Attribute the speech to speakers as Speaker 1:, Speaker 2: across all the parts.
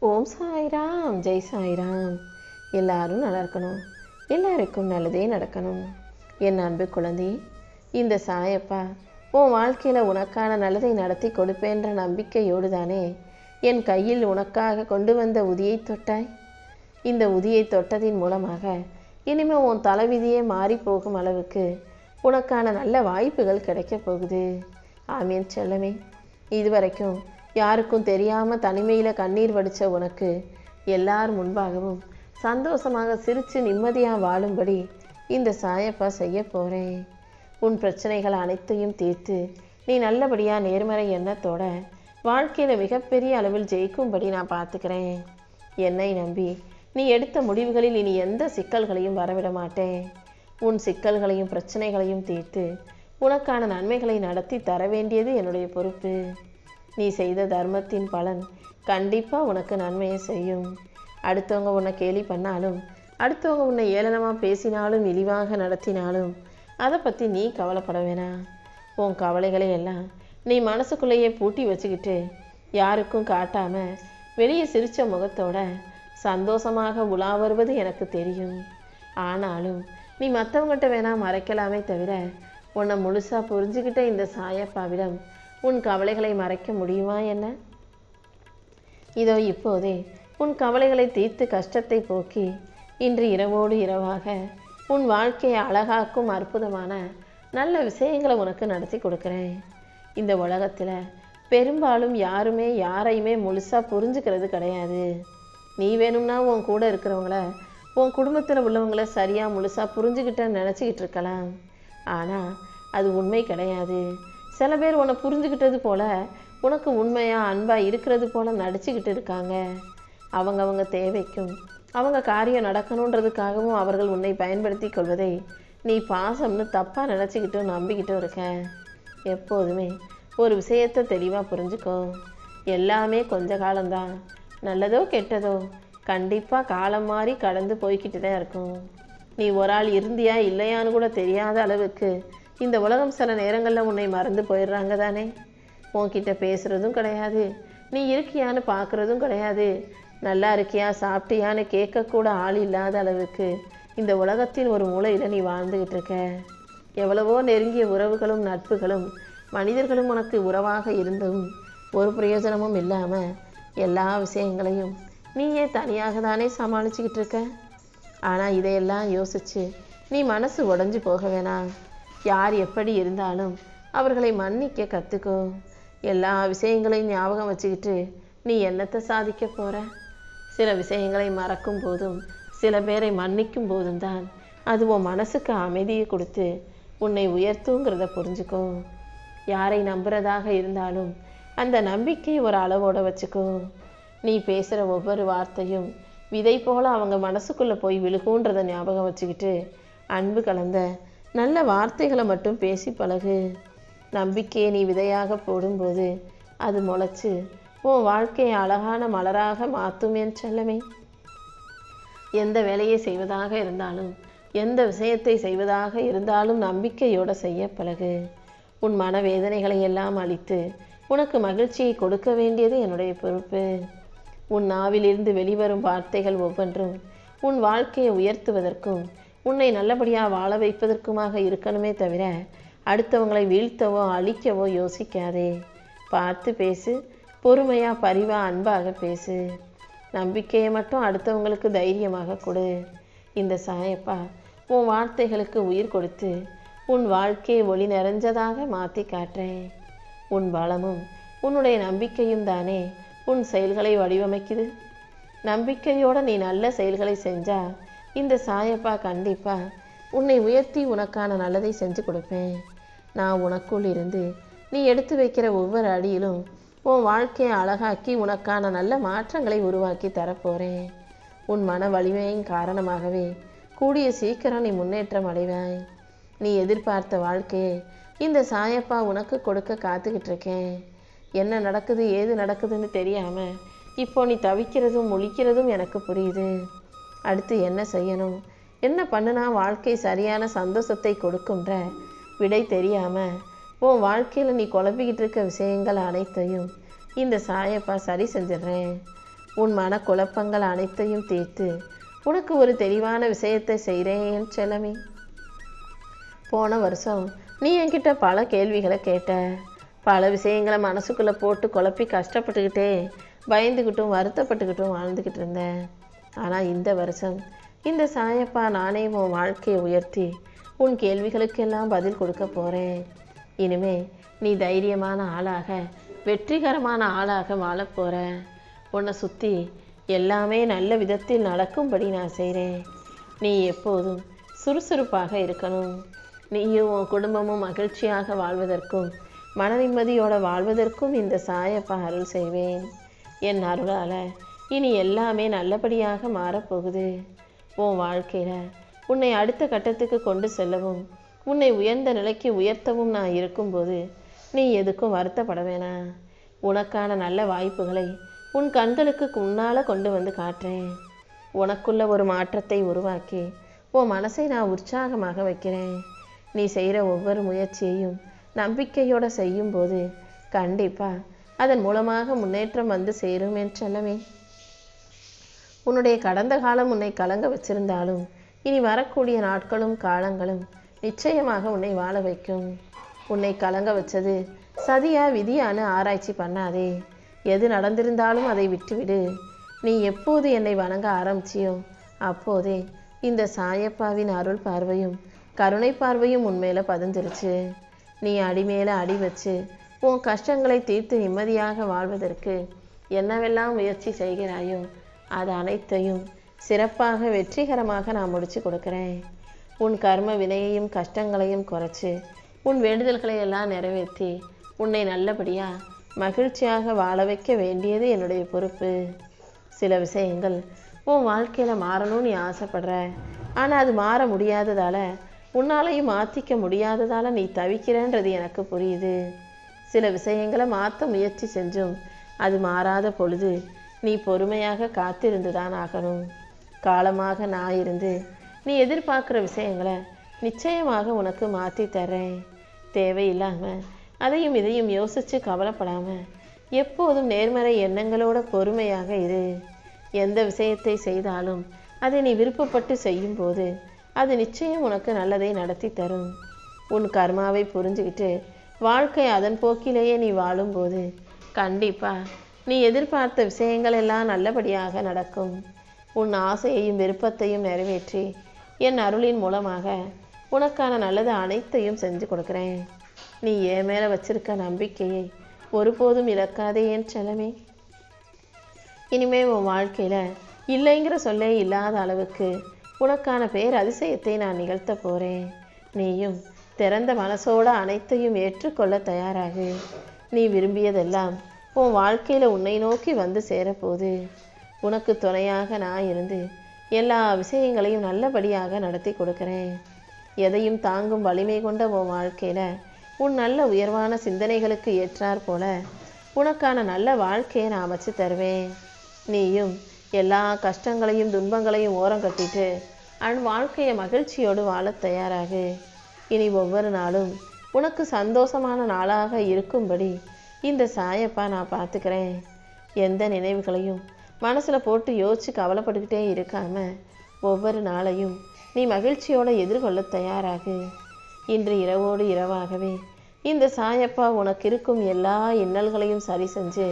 Speaker 1: ஓம் சாய்ராம், ஜெய் சாய்ராம். எல்லாரும் நல்லா இருக்கணும், எல்லாருக்கும் நல்லதே நடக்கணும். என் அன்பு குழந்தை, இந்த சாயப்பா உன் வாழ்க்கையில் உனக்கான நல்லதை நடத்தி கொடுப்பேன்ற நம்பிக்கையோடு தானே என் கையில் உனக்காக கொண்டு வந்த உதியை தொட்டாய். இந்த உதியை தொட்டதின் மூலமாக இனிமேல் உன் தலைவிதியே மாறி போகும் அளவுக்கு உனக்கான நல்ல வாய்ப்புகள் கிடைக்க போகுது. ஆமீன் செல்லமே. இதுவரைக்கும் யாருக்கும் தெரியாமல் தனிமையில் கண்ணீர் வடித்த உனக்கு எல்லார் முன்பாகவும் சந்தோஷமாக சிரித்து நிம்மதியாக வாழும்படி இந்த சாயப்பா செய்ய போகிறேன். உன் பிரச்சனைகள் அனைத்தையும் தீர்த்து நீ நல்லபடியாக நேர்மறை எண்ணத்தோட வாழ்க்கையில் மிகப்பெரிய அளவில் ஜெயிக்கும்படி நான் பார்த்துக்கிறேன். என்னை நம்பி நீ எடுத்த முடிவுகளில் இனி எந்த சிக்கல்களையும் வரவிட மாட்டேன். உன் சிக்கல்களையும் பிரச்சனைகளையும் தீர்த்து உனக்கான நன்மைகளை நடத்தி தர வேண்டியது என்னுடைய பொறுப்பு. நீ செய்த தர்மத்தின் பலன் கண்டிப்பாக உனக்கு நன்மையை செய்யும். அடுத்தவங்க உன்னை கேலி பண்ணாலும், அடுத்தவங்க உன்னை ஏளனமாக பேசினாலும், இழிவாக நடத்தினாலும் அதை பற்றி நீ கவலைப்பட வேணாம். உன் கவலைகளை எல்லாம் நீ மனசுக்குள்ளேயே பூட்டி வச்சுக்கிட்டு யாருக்கும் காட்டாமல் வெளியே சிரித்த முகத்தோட சந்தோஷமாக உலா வருவது எனக்கு தெரியும். ஆனாலும் நீ மற்றவங்ககிட்ட வேணா மறைக்கலாமே தவிர உன்னை முழுசாக புரிஞ்சுக்கிட்ட இந்த சாயப்பாவிடம் உன் கவலைகளை மறைக்க முடியுமா என்ன? இதோ இப்போதே உன் கவலைகளை தீர்த்து கஷ்டத்தை போக்கி இன்று இரவோடு இரவாக உன் வாழ்க்கையை அழகாக்கும் அற்புதமான நல்ல விஷயங்களை உனக்கு நடத்தி கொடுக்குறேன். இந்த உலகத்தில் பெரும்பாலும் யாருமே யாரையுமே முழுசாக புரிஞ்சுக்கிறது கிடையாது. நீ வேணும்னா உன் கூட இருக்கிறவங்கள, உன் குடும்பத்தில் உள்ளவங்கள சரியாக முழுசாக புரிஞ்சுக்கிட்டேன்னு நினச்சிக்கிட்டு இருக்கலாம். ஆனால் அது உண்மை கிடையாது. சில பேர் உன்னை புரிஞ்சுக்கிட்டது போல உனக்கு உண்மையாக அன்பாக இருக்கிறது போல நடிச்சுக்கிட்டு இருக்காங்க. அவங்க தேவைக்கும் அவங்க காரியம் நடக்கணுன்றதுக்காகவும் அவர்கள் உன்னை பயன்படுத்தி கொள்வதை நீ பாசம்னு தப்பாக நினச்சிக்கிட்டும் நம்பிக்கிட்டும் இருக்க. எப்போதுமே ஒரு விஷயத்தை தெளிவாக புரிஞ்சுக்கோ. எல்லாமே கொஞ்ச காலம்தான். நல்லதோ கெட்டதோ கண்டிப்பாக காலம் மாறி கடந்து போய்கிட்டு தான் இருக்கும். நீ ஒரு ஆள் இருந்தியா இல்லையான்னு கூட தெரியாத அளவுக்கு இந்த உலகம் சில நேரங்களில் உன்னை மறந்து போயிடுறாங்க தானே. உன்கிட்ட பேசுகிறதும் கிடையாது, நீ இருக்கியான்னு பார்க்குறதும் கிடையாது, நல்லா இருக்கியா சாப்பிட்டியான்னு கேட்கக்கூட ஆள் இல்லாத அளவுக்கு இந்த உலகத்தின் ஒரு மூலையில் நீ வாழ்ந்துக்கிட்டு இருக்க. எவ்வளவோ நெருங்கிய உறவுகளும் நட்புகளும் மனிதர்களும் உனக்கு உறவாக இருந்தும் ஒரு பிரயோஜனமும் இல்லாமல் எல்லா விஷயங்களையும் நீயே தனியாக தானே சமாளிச்சுக்கிட்டு இருக்க. ஆனால் இதையெல்லாம் யோசித்து நீ மனசு உடஞ்சி போக வேணாம். யார் எப்படி இருந்தாலும் அவர்களை மன்னிக்க கற்றுக்கோ. எல்லா விஷயங்களையும் ஞாபகம் வச்சுக்கிட்டு நீ என்னத்தை சாதிக்க போகிற? சில விஷயங்களை மறக்கும் போதும் சில பேரை மன்னிக்கும் போதும் தான் அது உன் மனசுக்கு அமைதியை கொடுத்து உன்னை உயர்த்துங்கிறத புரிஞ்சுக்கோ. யாரை நம்புறதாக இருந்தாலும் அந்த நம்பிக்கையை ஒரு அளவோடு வச்சுக்கோ. நீ பேசுகிற ஒவ்வொரு வார்த்தையும் விதை போல் அவங்க மனசுக்குள்ளே போய் விழுகுன்றதை ஞாபகம் வச்சுக்கிட்டு அன்பு கலந்த நல்ல வார்த்தைகளை மட்டும் பேசி பழகு. நம்பிக்கையை நீ விதையாக போடும்போது அது முளைச்சு உன் வாழ்க்கையை அழகான மலராக மாற்றும் என் செல்லமே. எந்த வேலையை செய்வதாக இருந்தாலும், எந்த விஷயத்தை செய்வதாக இருந்தாலும் நம்பிக்கையோடு செய்ய பழகு. உன் மனவேதனைகளை எல்லாம் அழித்து உனக்கு மகிழ்ச்சியை கொடுக்க வேண்டியது என்னுடைய பொறுப்பு. உன் நாவிலிருந்து வெளிவரும் வார்த்தைகள் ஒவ்வொன்றும் உன் வாழ்க்கையை உயர்த்துவதற்கும் உன்னை நல்லபடியாக வாழ வைப்பதற்குமாக இருக்கணுமே தவிர அடுத்தவங்களை வீழ்த்தவோ அழிக்கவோ யோசிக்காதே. பார்த்து பேசு, பொறுமையாக பரிவாக அன்பாக பேசு. நம்பிக்கையை மட்டும் அடுத்தவங்களுக்கு தைரியமாக கொடு. இந்த சாயப்பா உன் வார்த்தைகளுக்கு உயிர் கொடுத்து உன் வாழ்க்கையை ஒளி நிறைஞ்சதாக மாற்றி காட்டுறேன். உன் பலமும் உன்னுடைய நம்பிக்கையும் தானே உன் செயல்களை வடிவமைக்குது. நம்பிக்கையோடு நீ நல்ல செயல்களை செஞ்சா இந்த சாயப்பா கண்டிப்பாக உன்னை உயர்த்தி உனக்கான நல்லதை செஞ்சு கொடுப்பேன். நான் உனக்குள் இருந்து நீ எடுத்து வைக்கிற ஒவ்வொரு அடியிலும் உன் வாழ்க்கையை அழகாக்கி உனக்கான நல்ல மாற்றங்களை உருவாக்கி தரப்போகிறேன். உன் மன வலிமையின் காரணமாகவே கூடிய சீக்கிரம் நீ முன்னேற்றம் அடைவாய். நீ எதிர்பார்த்த வாழ்க்கையை இந்த சாயப்பா உனக்கு கொடுக்க காத்துக்கிட்டு இருக்கேன். என்ன நடக்குது ஏது நடக்குதுன்னு தெரியாமல் இப்போ நீ தவிக்கிறதும் முழிக்கிறதும் எனக்கு புரியுது. அடுத்து என்ன செய்யணும், என்ன பண்ணுனா வாழ்க்கை சரியான சந்தோஷத்தை கொடுக்குன்ற விடை தெரியாமல் உன் வாழ்க்கையில் நீ குழம்பிக்கிட்டு இருக்க விஷயங்கள் அனைத்தையும் இந்த சாயப்பா சரி செஞ்சிடுறேன். உன் மனக்குழப்பங்கள் அனைத்தையும் தீர்த்து உனக்கு ஒரு தெளிவான விஷயத்தை செய்கிறேன் என் செல்லமே. போன வருஷம் நீ என்கிட்ட பல கேள்விகளை கேட்ட, பல விஷயங்களை மனசுக்குள்ளே போட்டு குழப்பி கஷ்டப்பட்டுக்கிட்டே பயந்துக்கிட்டும் வருத்தப்பட்டுக்கிட்டும் வாழ்ந்துக்கிட்டு இருந்தேன். ஆனால் இந்த வருஷம் இந்த சாயப்பா நானே உன் வாழ்க்கையை உயர்த்தி உன் கேள்விகளுக்கெல்லாம் பதில் கொடுக்க போகிறேன். இனிமே நீ தைரியமான ஆளாக வெற்றிகரமான ஆளாக வாழப்போகிற. உன்னை சுற்றி எல்லாமே நல்ல விதத்தில் நடக்கும்படி நான் செய்கிறேன். நீ எப்போதும் சுறுசுறுப்பாக இருக்கணும். நீயும் உன் குடும்பமும் மகிழ்ச்சியாக வாழ்வதற்கும் மன நிம்மதியோடு வாழ்வதற்கும் இந்த சாயப்பா அருள் செய்வேன். என் அருளால் இனி எல்லாமே நல்லபடியாக மாறப்போகுது. உன் வாழ்க்கையில் உன்னை அடுத்த கட்டத்துக்கு கொண்டு செல்லவும் உன்னை உயர்ந்த நிலைக்கு உயர்த்தவும் நான் இருக்கும்போது நீ எதுக்கும் வருத்தப்பட வேணாம். உனக்கான நல்ல வாய்ப்புகளை உன் கண்களுக்கு முன்னால் கொண்டு வந்து காட்டுறேன். உனக்குள்ள ஒரு மாற்றத்தை உருவாக்கி உன் மனசை நான் உற்சாகமாக வைக்கிறேன். நீ செய்கிற ஒவ்வொரு முயற்சியையும் நம்பிக்கையோடு செய்யும்போது கண்டிப்பாக அதன் மூலமாக முன்னேற்றம் வந்து சேரும் என் செல்லமே. உன்னுடைய கடந்த காலம் உன்னை கலங்க வச்சிருந்தாலும் இனி வரக்கூடிய நாட்களும் காலங்களும் நிச்சயமாக உன்னை வாழ வைக்கும். உன்னை கலங்க வச்சது சதியா விதியான்னு ஆராய்ச்சி பண்ணாதே. எது நடந்திருந்தாலும் அதை விட்டுவிடு. நீ எப்போது என்னை வணங்க ஆரம்பிச்சியோ அப்போதே இந்த சாயப்பாவின் அருள் பார்வையும் கருணை பார்வையும் உன்மேல பதிஞ்சிருச்சு. நீ அடி மேலே அடி வச்சு உன் கஷ்டங்களை தீர்த்து நிம்மதியாக வாழ்வதற்கு என்னவெல்லாம் முயற்சி செய்கிறாயோ அது அனைத்தையும் சிறப்பாக வெற்றிகரமாக நான் முடிச்சு கொடுக்குறேன். உன் கர்ம வினையையும் கஷ்டங்களையும் குறைச்சி உன் வேண்டுதல்களை எல்லாம் நிறைவேற்றி உன்னை நல்லபடியாக மகிழ்ச்சியாக வாழ வைக்க வேண்டியது என்னுடைய பொறுப்பு. சில விஷயங்கள் உன் வாழ்க்கையில் மாறணும்னு நீ ஆசைப்படுற, ஆனால் அது மாற முடியாததால் உன்னாலையும் மாற்றிக்க முடியாததால் நீ தவிக்கிறன்றது எனக்கு புரியுது. சில விஷயங்களை மாற்ற முயற்சி செஞ்சும் அது மாறாத பொழுது நீ பொறுமையாக காத்திருந்து தான் ஆகணும். காலமாக நான் இருந்து நீ எதிர்பார்க்குற விஷயங்களை நிச்சயமாக உனக்கு மாற்றி தர்றேன். தேவையில்லாமல் அதையும் இதையும் யோசித்து கவலைப்படாமல் எப்போதும் நேர்மறை எண்ணங்களோட பொறுமையாக இரு. எந்த விஷயத்தை செய்தாலும் அதை நீ விருப்பப்பட்டு செய்யும்போது அது நிச்சயம் உனக்கு நல்லதை நடத்தி தரும். உன் கர்மாவை புரிஞ்சுக்கிட்டு வாழ்க்கை அதன் போக்கிலேயே நீ வாழும்போது கண்டிப்பாக நீ எதிர்பார்த்த விஷயங்கள் எல்லாம் நல்லபடியாக நடக்கும். உன் ஆசையையும் விருப்பத்தையும் நிறைவேற்றி என் அருளின் மூலமாக உனக்கான நல்லது அனைத்தையும் செஞ்சு கொடுக்குறேன். நீ என் மேலே வச்சிருக்க நம்பிக்கையை ஒருபோதும் இழக்காதே என் செல்லமே. இனிமே உன் வாழ்க்கையில் இல்லைங்கிற சொல்லே இல்லாத அளவுக்கு உனக்கான பேர் அதிசயத்தை நான் நிகழ்த்த போகிறேன். நீயும் திறந்த மனசோட அனைத்தையும் ஏற்றுக்கொள்ள தயாராகு. நீ விரும்பியதெல்லாம் உன் வாழ்க்கையில் உன்னை நோக்கி வந்து சேரப்போகுது. உனக்கு துணையாக நான் இருந்து எல்லா விஷயங்களையும் நல்லபடியாக நடத்தி கொடுக்குறேன். எதையும் தாங்கும் வலிமை கொண்ட உன் வாழ்க்கையில் உன் நல்ல உயர்வான சிந்தனைகளுக்கு ஏற்றாற் போல உனக்கான நல்ல வாழ்க்கையை நான் அமைச்சு தருவேன். நீயும் எல்லா கஷ்டங்களையும் துன்பங்களையும் ஓரம் கட்டிட்டு வாழ்க்கையை மகிழ்ச்சியோடு வாழ தயாராகு. இனி ஒவ்வொரு நாளும் உனக்கு சந்தோஷமான நாளாக இருக்கும்படி இந்த சாயப்பா நான் பார்த்துக்கிறேன். எந்த நினைவுகளையும் மனசில் போட்டு யோசித்து கவலைப்பட்டுக்கிட்டே இருக்காம ஒவ்வொரு நாளையும் நீ மகிழ்ச்சியோடு எதிர்கொள்ள தயாராகு. இன்று இரவோடு இரவாகவே இந்த சாயப்பா உனக்கு இருக்கும் எல்லா இன்னல்களையும் சரி செஞ்சு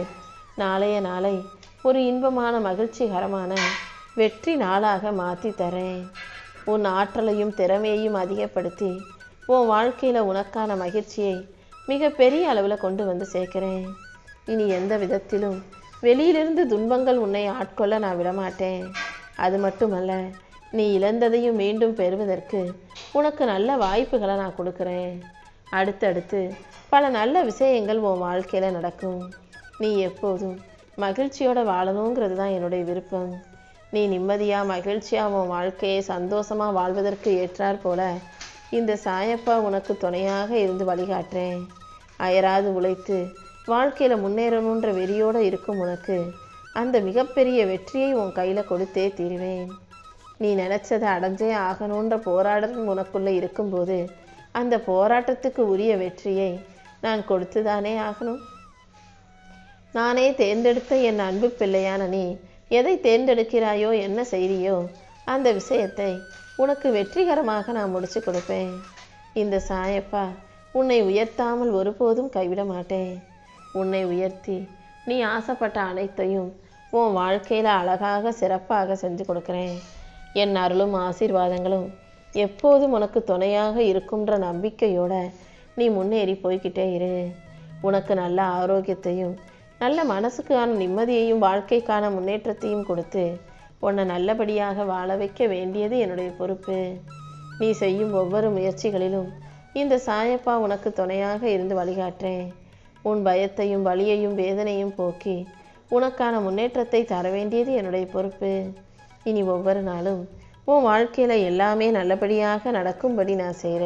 Speaker 1: நாளைய நாளை ஒரு இன்பமான மகிழ்ச்சிகரமான வெற்றி நாளாக மாற்றி தரேன். உன் ஆற்றலையும் திறமையையும் அதிகப்படுத்தி உன் வாழ்க்கையில் உனக்கான மகிழ்ச்சியை மிக பெரிய அளவில் கொண்டு வந்து சேர்க்கிறேன். இனி எந்த விதத்திலும் வெளியிலிருந்து துன்பங்கள் உன்னை ஆட்கொள்ள நான் விடமாட்டேன். அது மட்டுமல்ல, நீ இழந்ததையும் மீண்டும் பெறுவதற்கு உனக்கு நல்ல வாய்ப்புகளை நான் கொடுக்குறேன். அடுத்தடுத்து பல நல்ல விஷயங்கள் உன் வாழ்க்கையில் நடக்கும். நீ எப்போதும் மகிழ்ச்சியோடு வாழணுங்கிறது தான் என்னுடைய விருப்பம். நீ நிம்மதியாக மகிழ்ச்சியாக உன் வாழ்க்கையை சந்தோஷமாக வாழ்வதற்கு ஏற்றாற் போல இந்த சாயப்பா உனக்கு துணையாக இருந்து வழிகாட்டுறேன். அயராது உழைத்து வாழ்க்கையில் முன்னேறணுன்ற வெறியோடு இருக்கும் உனக்கு அந்த மிகப்பெரிய வெற்றியை உன் கையில் கொடுத்தே தீருவேன். நீ நினச்சதை அடைஞ்சே ஆகணுன்ற போராட்டம் உனக்குள்ளே இருக்கும்போது அந்த போராட்டத்துக்கு உரிய வெற்றியை நான் கொடுத்து தானே ஆகணும். நானே தேர்ந்தெடுத்த என் அன்பு பிள்ளையான நீ எதை தேர்ந்தெடுக்கிறாயோ, என்ன செய்கிறியோ அந்த விஷயத்தை உனக்கு வெற்றிகரமாக நான் முடிச்சு கொடுப்பேன். இந்த சாயப்பா உன்னை உயர்த்தாமல் ஒருபோதும் கைவிட மாட்டேன். உன்னை உயர்த்தி நீ ஆசைப்பட்ட அனைத்தையும் உன் வாழ்க்கையில் அழகாக சிறப்பாக செஞ்சு கொடுக்குறேன். என் அருளும் ஆசீர்வாதங்களும் எப்போதும் உனக்கு துணையாக இருக்கும்ன்ற நம்பிக்கையோட நீ முன்னேறி போய்கிட்டே இரு. உனக்கு நல்ல ஆரோக்கியத்தையும் நல்ல மனசுக்கான நிம்மதியையும் வாழ்க்கைக்கான முன்னேற்றத்தையும் கொடுத்து உன்னை நல்லபடியாக வாழ வைக்க வேண்டியது என்னுடைய பொறுப்பு. நீ செய்யும் ஒவ்வொரு முயற்சிகளிலும் இந்த சாயப்பா உனக்கு துணையாக இருந்து வழிகாட்டுறேன். உன் பயத்தையும் வலியையும் வேதனையும் போக்கி உனக்கான முன்னேற்றத்தை தர வேண்டியது என்னுடைய பொறுப்பு. இனி ஒவ்வொரு நாளும் உன் வாழ்க்கையில் எல்லாமே நல்லபடியாக நடக்கும்படி நான் செய்கிறேன்.